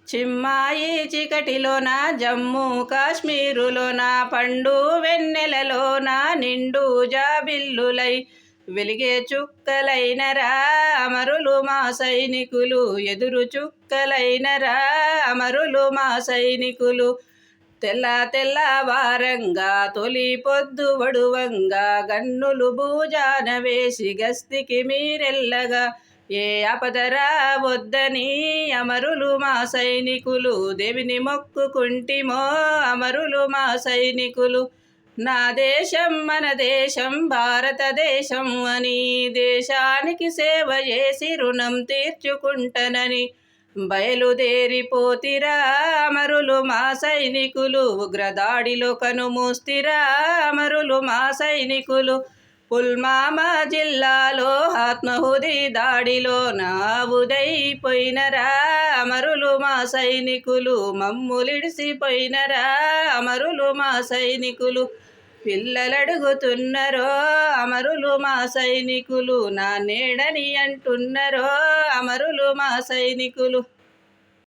చిమ్మాయి చీకటిలోన జమ్మూ కాశ్మీరులోన పండు వెన్నెలలోన నిండు జాబిల్లులై వెలిగే చుక్కలైనరా అమరులు మా సైనికులు, ఎదురు చుక్కలైనరా అమరులు మా సైనికులు. తెల్ల తెల్లవారంగా తొలి పొద్దు వడువంగా గన్నులు భూజాన వేసి గస్తికి మీరెల్లగా ఏ ఆపదరా వద్దని అమరులు మా సైనికులు దేవిని మొక్కుకుంటిమో అమరులు మా సైనికులు. నా దేశం మన దేశం భారతదేశం అని దేశానికి సేవ చేసి రుణం తీర్చుకుంటనని బయలుదేరిపోతిరా అమరులు మా సైనికులు. ఉగ్రదాడిలో కనుమూస్తిరా అమరులు మా సైనికులు. పుల్వామా జిల్లాలో ఆత్మాహుతి దాడిలో నావుదైపోయినరా అమరులు మా సైనికులు. మమ్ములిడిసిపోయినరా అమరులు మా సైనికులు. పిల్లలడుగుతున్నరో అమరులు మా సైనికులు, నా నీడని అంటున్నరో అమరులు మా సైనికులు.